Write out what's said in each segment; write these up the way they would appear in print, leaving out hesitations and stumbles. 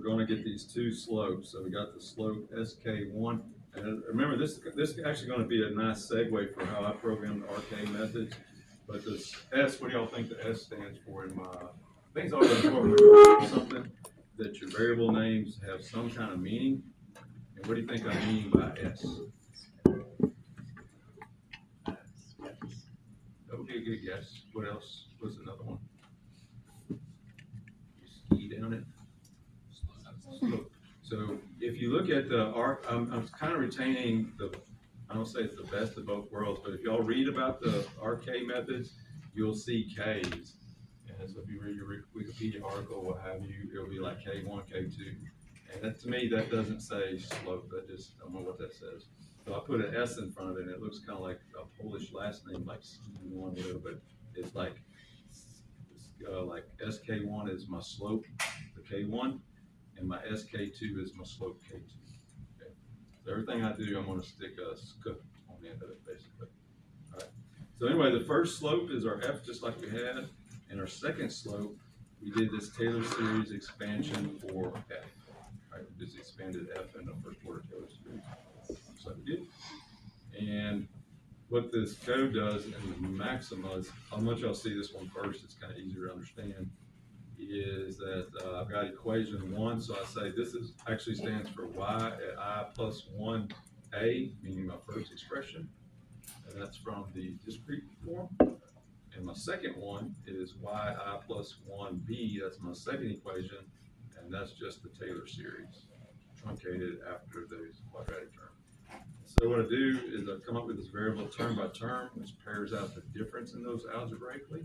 we're going to get these two slopes. So we got the slope SK1. And remember, this is actually going to be a nice segue for how I program the RK methods. But this S, what do y'all think the S stands for in my, I think it's always important to something that your variable names have some kind of meaning. And what do you think I mean by S? Okay, good guess. What else? What's another one? Ski down it. Slope. So if you look at the arc, I'm kind of retaining the, I don't say it's the best of both worlds, but if y'all read about the RK methods, you'll see Ks. And so if you read your Wikipedia article, what have you, it'll be like K1, K2. And that, to me, that doesn't say slope. That just, I don't know what that says. So I put an S in front of it, and it looks kind of like a Polish last name, like C1, whatever, but it's like SK1 is my slope, the K1, and my SK2 is my slope K2. Okay. So everything I do, I'm going to stick a scoop on the end of it, basically. All right. So anyway, the first slope is our F, just like we had, and our second slope, we did this Taylor series expansion for F. Right, we just expanded F in the first order Taylor series, just like we did. And what this code does in the maximas, I'll let y'all see this one first, it's kind of easier to understand, is that I've got equation 1, so I say this is actually stands for y at I plus 1a, meaning my first expression, and that's from the discrete form. And my second one is yi plus 1b, that's my second equation, and that's just the Taylor series, truncated after those quadratic terms. So what I do is I come up with this variable term by term, which pairs out the difference in those algebraically.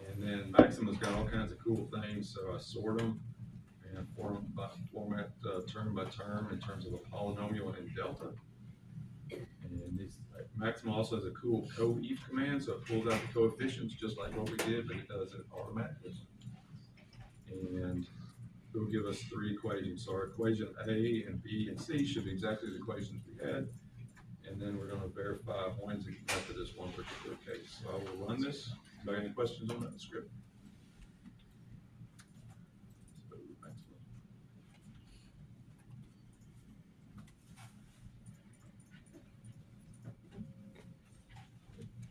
And then Maxima's got all kinds of cool things, so I sort them and format term by term in terms of a polynomial and delta. And these, Maxima also has a cool co-ef command, so it pulls out the coefficients just like what we did, but it does it automatically. And it will give us 3 equations. So our equation A and B and C should be exactly the equations we had. And then we're going to verify Hoynes method this one particular case. So I will run this. Do you have any questions on that script?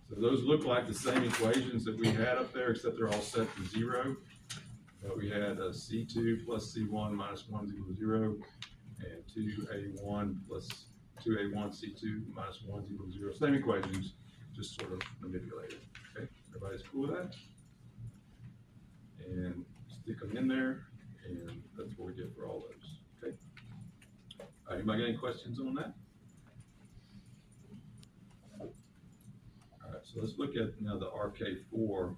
So those look like the same equations that we had up there, except they're all set to 0. But we had a C2 plus C1 minus 1 equals 0, and 2A1 plus 2A1 C2 minus 1 equals 0. Same equations, just sort of manipulated. Okay, everybody's cool with that? And stick them in there, and that's what we get for all those. Okay. All right, anybody got any questions on that? All right, so let's look at now the RK4,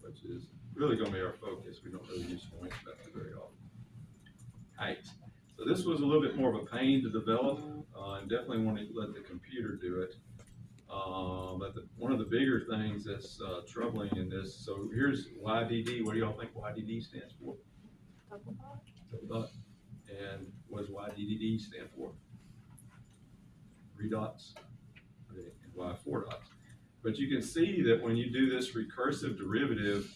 which is really going to be our focus. We don't really use Hoynes method very often. Height. So this was a little bit more of a pain to develop, and definitely want to let the computer do it. But one of the bigger things that's troubling in this, so here's YDD. What do y'all think YDD stands for? Double dot. And what does YDDD stand for? 3 dots. Okay, and Y 4 dots. But you can see that when you do this recursive derivative,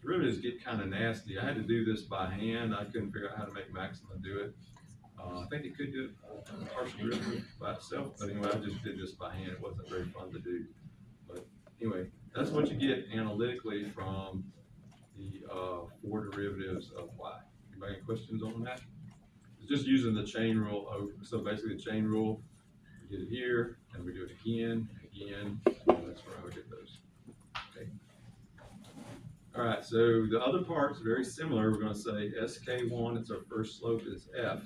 derivatives get kind of nasty. I had to do this by hand. I couldn't figure out how to make Maxima do it. I think it could do a partial derivative by itself, but anyway, I just did this by hand. It wasn't very fun to do. But anyway, that's what you get analytically from the 4 derivatives of y. Anybody have questions on that? It's just using the chain rule. So basically the chain rule, we did it here, and we do it again, and that's where I would get those. Okay. All right, so the other part's very similar. We're going to say SK1, it's our first slope, is F.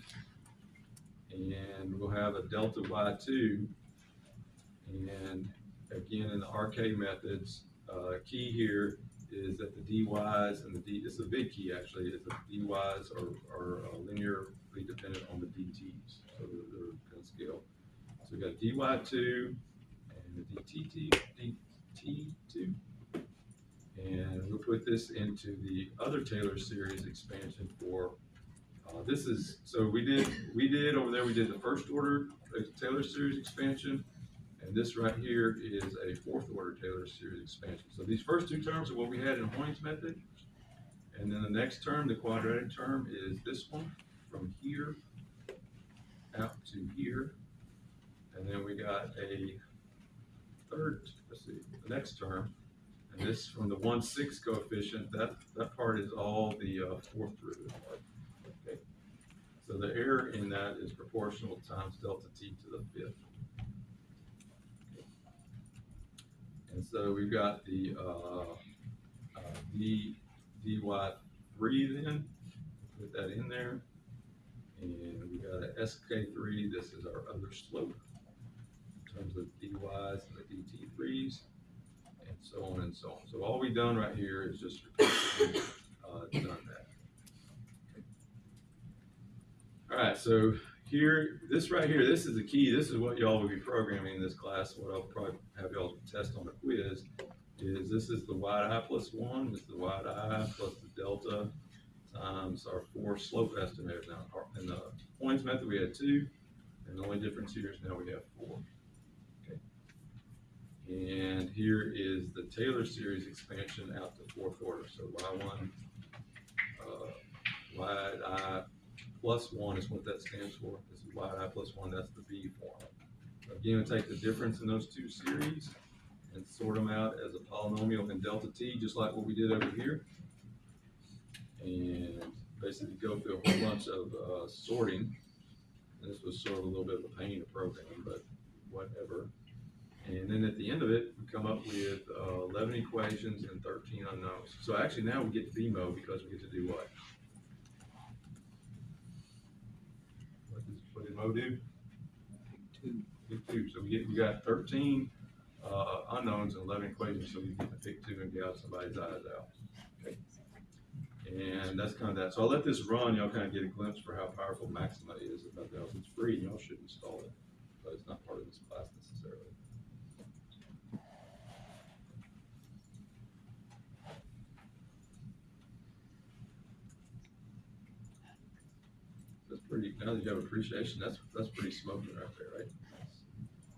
And we'll have a delta Y2. And again, in the RK methods, key here is that the dy's and the d, it's a big key actually, is that the dy's are linearly dependent on the dt's. So they're going to scale. So we got dy2 and the dt2. And we'll put this into the other Taylor series expansion for this is, so we did over there, we did the first order Taylor series expansion, and this right here is a 4th order Taylor series expansion. So these first 2 terms are what we had in Hoynes method, and And then the next term, the quadratic term, is this one from here out to here. And then we got a third, let's see, the next term. And this from the 1/6 coefficient, that part is all the fourth derivative part. Okay. So the error in that is proportional times delta t to the fifth. Okay. And so we've got the dy3 then, put that in there. And we got a sk3, this is our other slope in terms of dy's and the dt3's, and so on and so on. So all we've done right here is just repeatedly done that. Okay. All right, so here, this right here, this is the key. This is what y'all will be programming in this class. What I'll probably have y'all test on a quiz is this is the wide I plus 1, this is the wide I plus the delta times our 4 slope estimators. Now, in the points method, we had 2, and the only difference here is now we have 4. Okay. And here is the Taylor series expansion out to 4th order. So y1, wide I plus 1 is what that stands for. This is wide I plus 1, that's the V form. Again, we take the difference in those two series and sort them out as a polynomial in delta t, just like what we did over here. And basically go through a whole bunch of sorting. This was sort of a little bit of a pain to program, but whatever. And then at the end of it, we come up with 11 equations and 13 unknowns. So actually now we get to B mode because we get to do what? What did Mo do? Pick 2. So we got 13 unknowns and 11 equations, so we get to pick 2 and get out somebody's eyes out. Okay. And that's kind of that. So I'll let this run. Y'all kind of get a glimpse for how powerful Maxima is. If nothing else, it's free. Y'all should install it, but it's not part of this class necessarily. That's pretty. Now that you have appreciation, that's pretty smoking right there, right?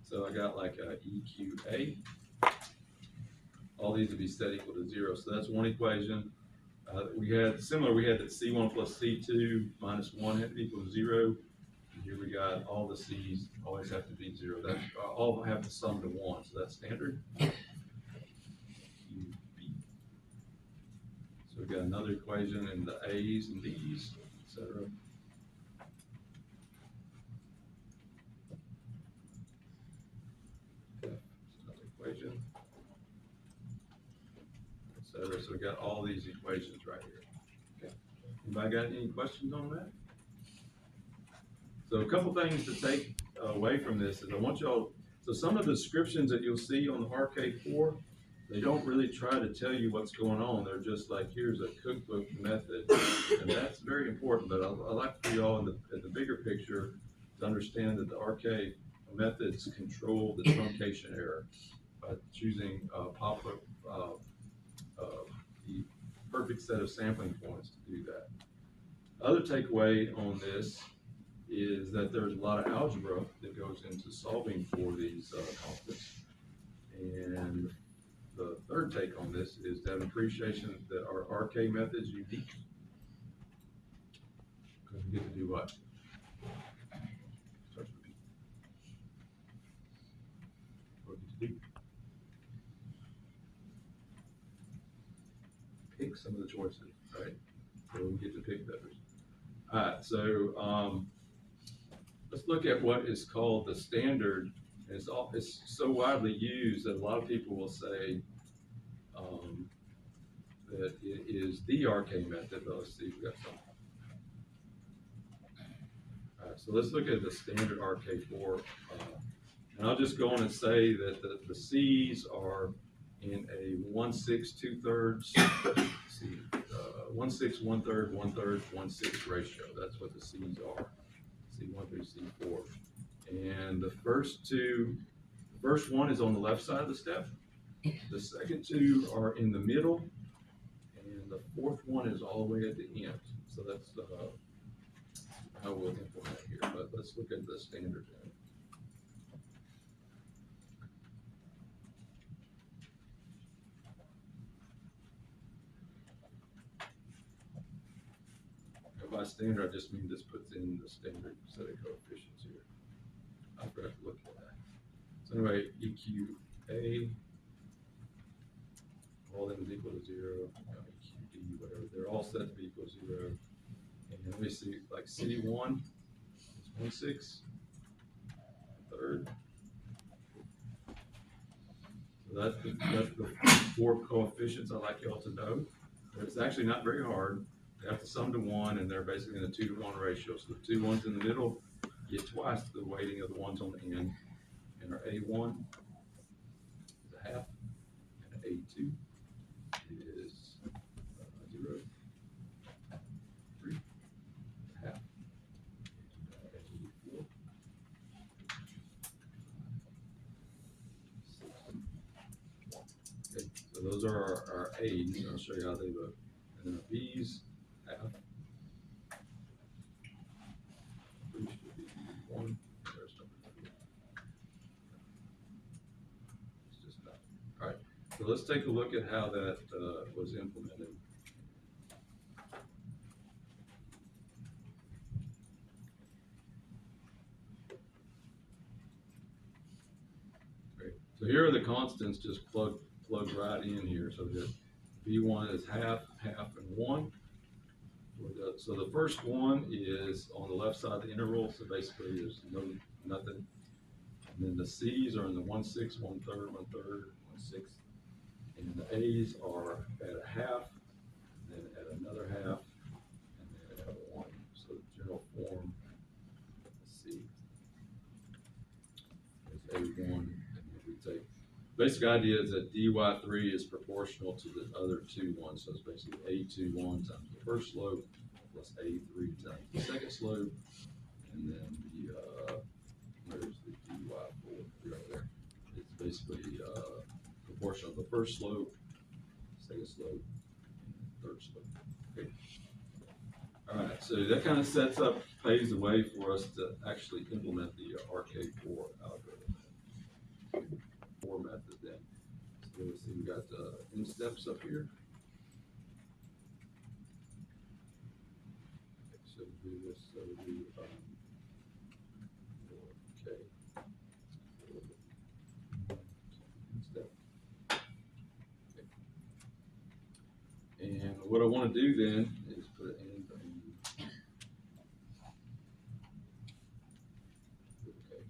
So I got like a EQA. All these would be set equal to 0. So that's one equation. We had that C1 plus C2 minus 1 had to equal 0. And here we got all the C's always have to be 0. That all have to sum to 1. So that's standard. QB. So we got another equation in the A's and B's, etc. Another equation. So we got all these equations right here. Okay. Anybody got any questions on that? So a couple things to take away from this is I want y'all, so some of the descriptions that you'll see on the RK4, they don't really try to tell you what's going on. They're just like, here's a cookbook method, and that's very important. But I like for y'all in the bigger picture to understand that the RK methods control the truncation error by choosing the perfect set of sampling points to do that. Other takeaway on this is that there's a lot of algebra that goes into solving for these constants. And the third take on this is to have an appreciation that our RK method is unique. Because we get to do what? What we get to do? Pick some of the choices, right? So we get to pick those. All right, so let's look at what is called the standard. It's so widely used that a lot of people will say that it is the RK method, but let's see if we got something. All right, so let's look at the standard RK4. And I'll just go on and say that the C's are in a 1/6, 2/3, 1/6, 1/3, 1/3, 1/6 ratio. That's what the C's are, C1 through C4. And the first one is on the left side of the step. The second two are in the middle, and the fourth one is all the way at the end. So that's how we'll implement here. But let's look at the standard. by standard, I just mean this puts in the standard set of coefficients here. I forgot to look at that. So anyway, EQA, all of them is equal to 0, EQD, whatever, they're all set to be equal to 0. And let me see, like C1 is 1/6, third. So that's the 4 coefficients I'd like y'all to know. But it's actually not very hard. They have to sum to 1, and they're basically in a 2-to-1 ratio. So the 2 ones in the middle get twice the weighting of the ones on the end. And our A1 is a half, and A2 is 0, 3, half, 4, 6. Okay, so those are our A's. I'll show you how they look. And then our B's, half. 3 should be 1. There's something. It's just that. All right. So let's take a look at how that was implemented. Okay. So here are the constants just plug right in here. So that V1 is half, half, and 1. So the first one is on the left side of the interval. So basically there's nothing. And then the C's are in the 1/6, 1/3, 1/3, 1/6. And the A's are at a half, then at another half, and then at a 1. So the general form, let's see, is A1, and if we take, basic idea is that dy3 is proportional to the other 2 ones. So it's basically A21 times the first slope plus A3 times the second slope, and then the, where's the dy4? Right there. It's basically proportional to the first slope, second slope, and third slope. Okay. All right, so that kind of paves the way for us to actually implement the RK4 algorithm. 4 method then. So let's see, we got in steps up here. Okay, so we do this, so we do okay. Step. Okay. And what I want to do then is put it in. Okay.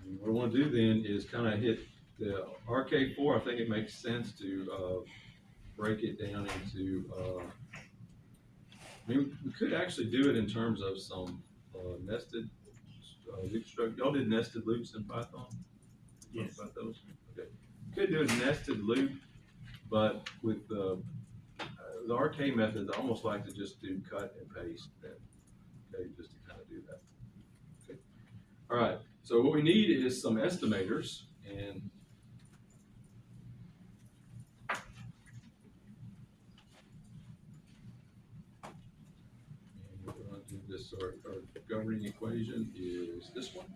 And what I want to do then is kind of hit the RK4. I think it makes sense to break it down into. I mean, we could actually do it in terms of some nested loop structure. Y'all did nested loops in Python? Yes. About those? Okay. You could do a nested loop, but with the RK method, I almost like to just do cut and paste. Then, okay, just to kind of do that. Okay. All right. So what we need is some estimators, and we're going to do this. Our governing equation is this one.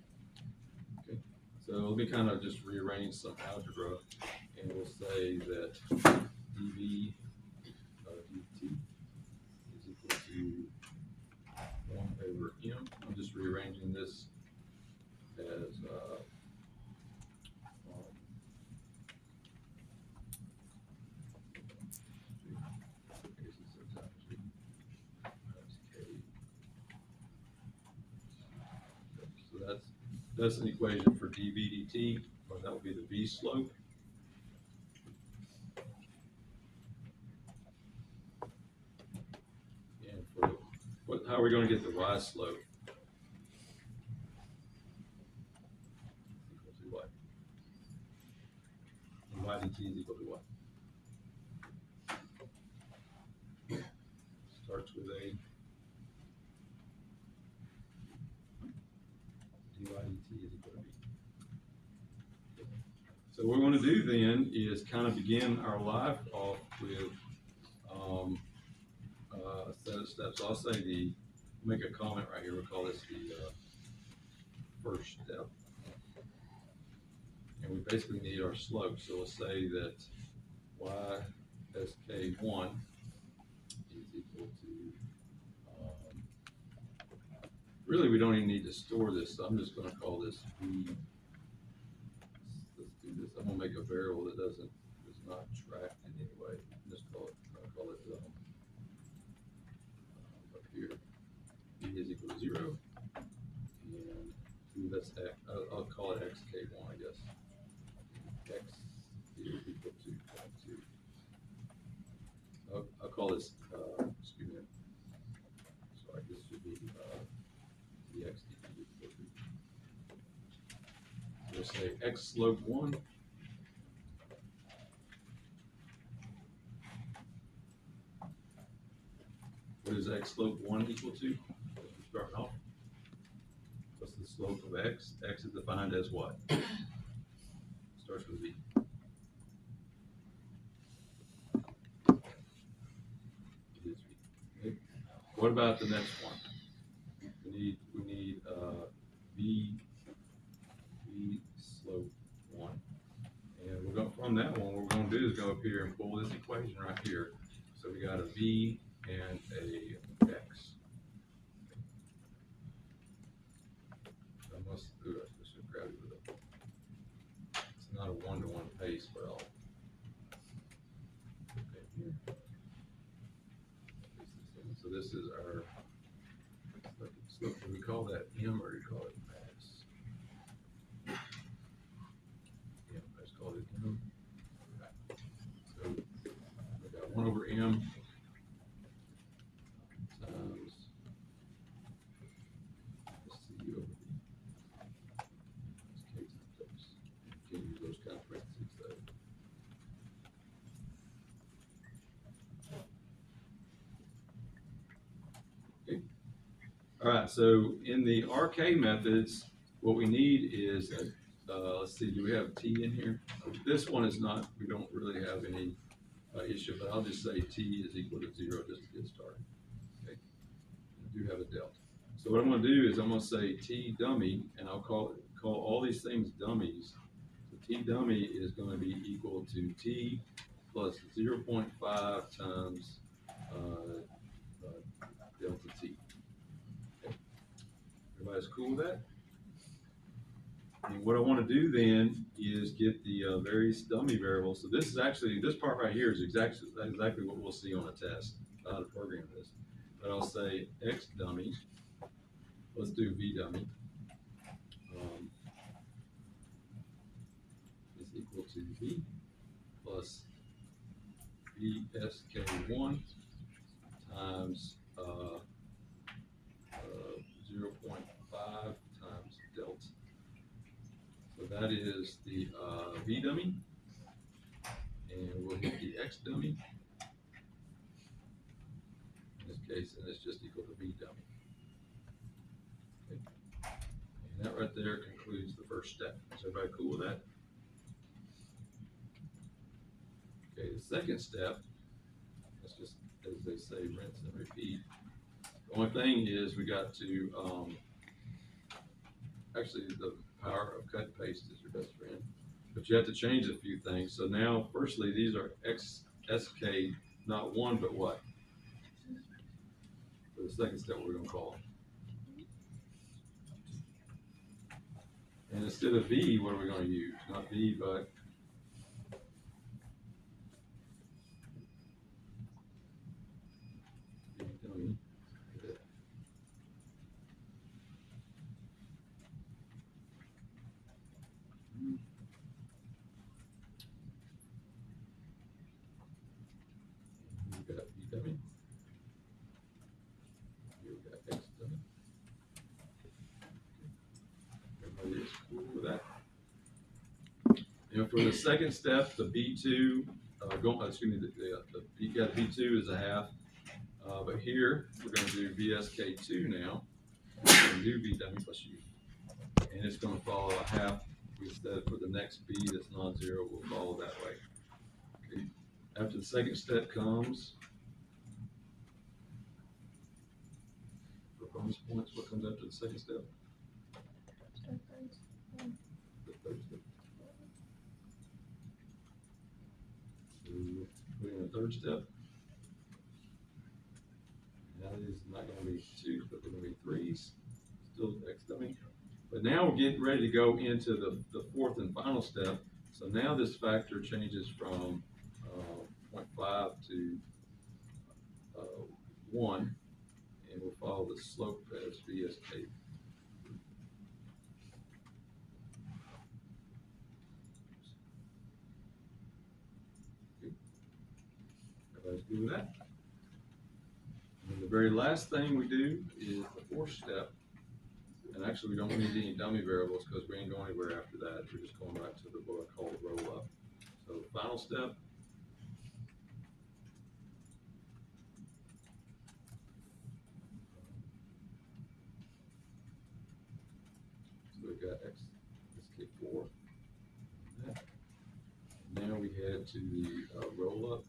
Okay. So let me kind of just rearrange some algebra, and we'll say that dv of dt is equal to 1 over m. I'm just rearranging this as so that's an equation for dv dt, or that would be the v slope. And for how are we going to get the y slope? Equal to what? And y dt is equal to what? Starts with a dy dt is equal to b. So what we're going to do then is kind of begin our life off with a set of steps. I'll say make a comment right here. We'll call this the first step. And we basically need our slope. So we'll say that y sk1 is equal to really, we don't even need to store this, so I'm just gonna call this V. Let's do this. I'm gonna make a variable that does not tracked in any way. Just call it, I'll call it up here, V is equal to 0, and that's X. I'll call it xk1, I guess. X is equal to 2. I'll call this, excuse me, sorry, this should be the x equal to. We'll say x slope 1. What is x slope 1 equal to? We're starting off. What's the slope of x? X is defined as what? Starts with v. It is v. Okay. What about the next one? We need v slope 1. And we're going from that one. What we're going to do is go up here and pull this equation right here. So we got a v and a x. I must do it. I should grab it with it. It's not a one-to-one pace, but I'll. Okay, here. So this is our slope. Do we call that m or do we call it mass? Yeah, let's call it m. Okay. So we got 1 over m times c over v. Can't use those kind of parentheses though. Okay. All right, so in the RK methods, what we need is, let's see, do we have t in here? This one is not, we don't really have any issue, but I'll just say t is equal to 0 just to get started. Okay. I do have a delta. So what I'm going to do is I'm going to say t dummy, and I'll call all these things dummies. So t dummy is going to be equal to t plus 0.5 times delta t. Okay. Everybody's cool with that? And what I want to do then is get the various dummy variables. So this is actually, this part right here is exactly what we'll see on a test, how to program this. But I'll say x dummy, let's do v dummy, is equal to v plus vsk1 times 0.5 times delta. So that is the v dummy, and we'll hit the x dummy. In this case, and it's just equal to v dummy. Okay. And that right there concludes the first step. Is everybody cool with that? Okay, the second step, that's just, as they say, rinse and repeat. The only thing is we got to, actually the power of cut and paste is your best friend, but you have to change a few things. So now, firstly, these are sk, not 1, but what? For the second step, we're going to call them. And instead of v, what are we going to use? Not v, but dummy. We got v dummy. Here we got x dummy. Everybody is cool with that? And for the second step, the B2, B2 is a half. But here, we're going to do VSK2 now. We're going to do V dummy plus U. And it's going to follow a half. Instead, for the next B that's non-zero, we'll follow that way. Okay. After the second step comes, for bonus points, what comes after the second step? The third step. So put in the third step. Now these are not going to be 2s, but they're going to be 3s. still X dummy. But now we're getting ready to go into the fourth and final step. So now this factor changes from 0.5 to 1, and we'll follow the slope as VSK. Everybody's good with that? And the very last thing we do is the fourth step. And actually, we don't need any dummy variables because we ain't going anywhere after that. We're just going back to what I call the roll up. So the final step. So we've got SK4. Now we head to the roll up.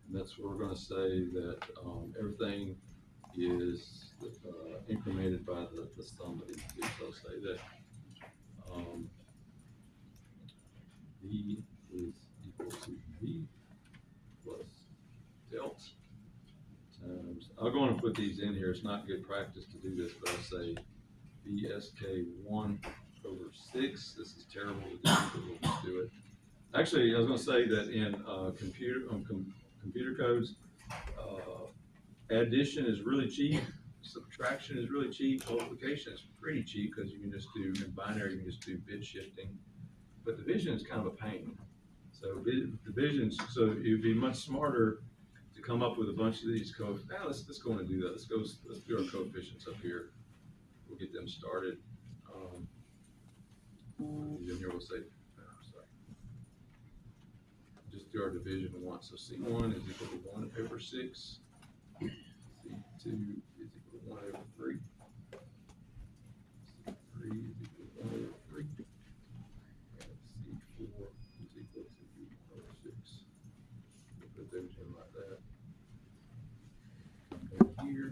And that's where we're going to say that everything is incremented by the sum of these two. So say that V is equal to V plus delta times, I'll go on and put these in here. It's not good practice to do this, but I'll say VSK1 over 6. This is terrible to do, but we'll just do it. Actually, I was going to say that in computer codes, addition is really cheap, subtraction is really cheap, multiplication is pretty cheap because you can just do, in binary, you can just do bit shifting. But division is kind of a pain. So division, so it'd be much smarter to come up with a bunch of these codes. Now let's go on and do that. Let's do our coefficients up here. We'll get them started. Then here we'll say, sorry. Just do our division once. So C1 is equal to 1 over 6. C2 is equal to 1 over 3. C3 is equal to 1 over 3. And C4 is equal to 1 over 6. We'll put those in like that. Over here.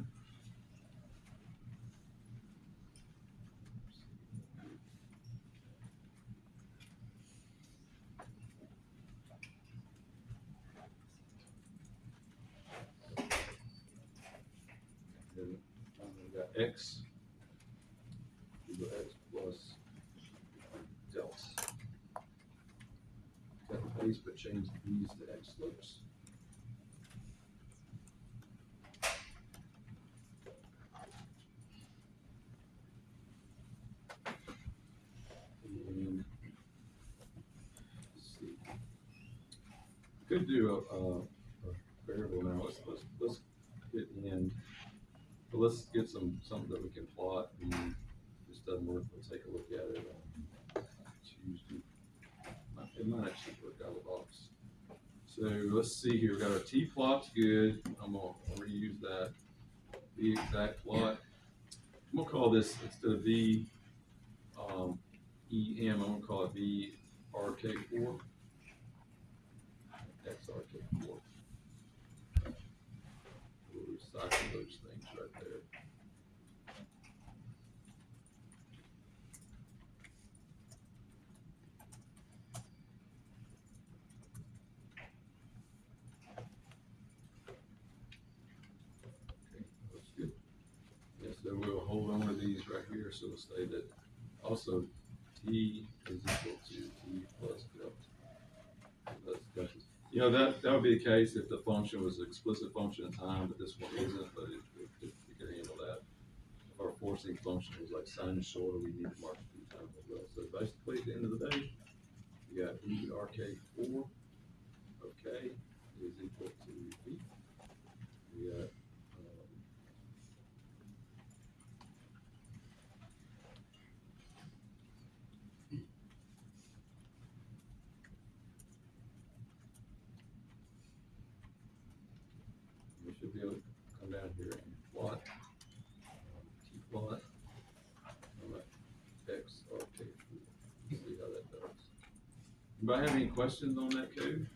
Then we got X. We go X plus delta. Got the base, but change these to X slopes. And let's see. Could do a variable now. Let's get in. But let's get something that we can plot. And if this doesn't work, we'll take a look at it. Choose to. It might actually work out of the box. So let's see here. We've got our T plot's good. I'm gonna reuse that. The exact plot. I'm gonna call this, instead of V EM, I'm gonna call it VRK4. XRK4. We'll recycle those things right there. Okay, that's good. Yeah, so we'll hold on to these right here. So we'll say that also T is equal to T plus delta. You know, that would be the case if the function was an explicit function of time, but this one isn't, but it could handle that. If our forcing function was like sinusoidal, we need to mark it through time as well. So basically, at the end of the day, we got ERK4 of K is equal to V. We got we should be able to come down here and plot T plot XRK4. See how that does. Anybody have any questions on that code?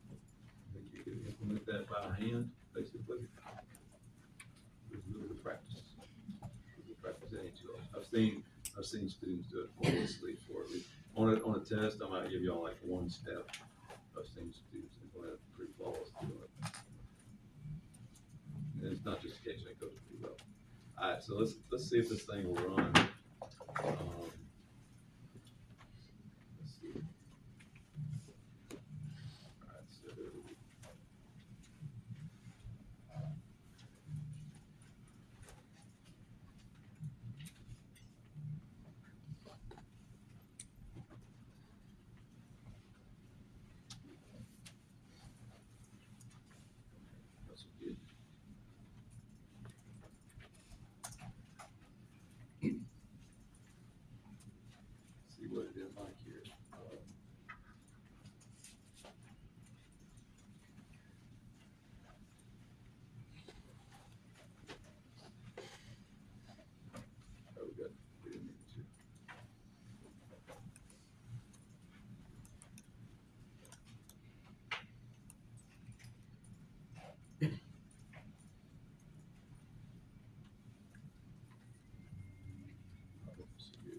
I think you can implement that by hand, basically. It's really the practice. The practice any tool. I've seen students do it flawlessly for me. On a test, I might give y'all like one step. I've seen students implement it pretty flawless doing it. not just in case it goes pretty well. All right, so let's see if this thing will run. Let's see. All right, so that's good. See what it is like here. Oh, we didn't need to. Let's see.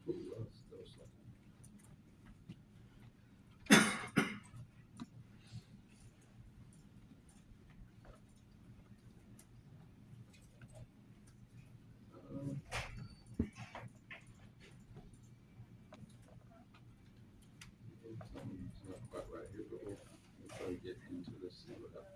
Ooh, that was like. It's not quite right here, but we'll try to get into this, see what happens.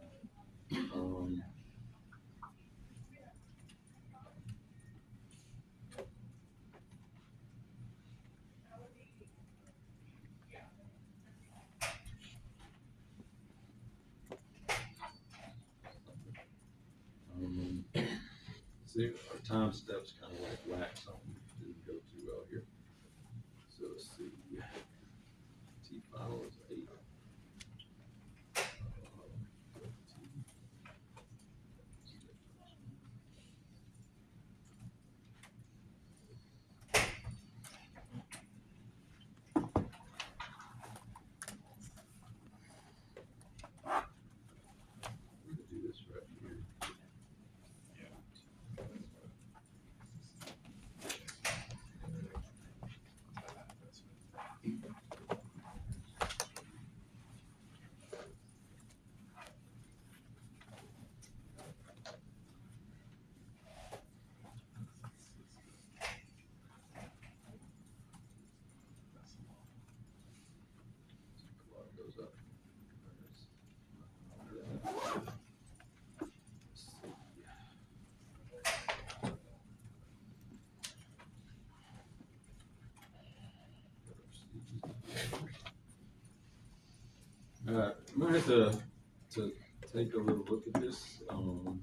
See, our time steps kind of like whack something, didn't go too well here. So let's see, T final is 8. We're gonna do this right here. Clock goes up. All right, I'm gonna have to take a little look at this,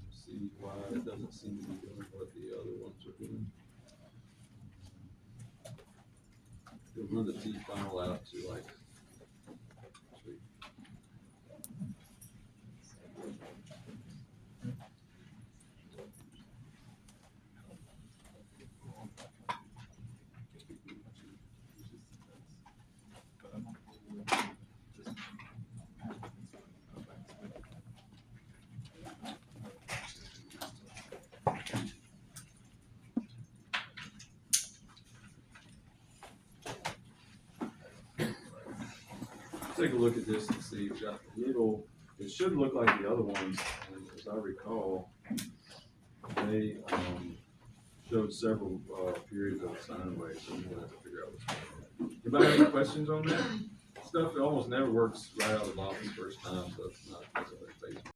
see why it doesn't seem to be doing what the other ones are doing. We'll run the T final out to like. Actually, take a look at this and see. We've got a little. It should look like the other ones, and as I recall, they showed several periods of sine waves. So we're gonna have to figure out what's going on. Anybody have any questions on that stuff? It almost never works right out of the box the first time, so it's not necessarily phase.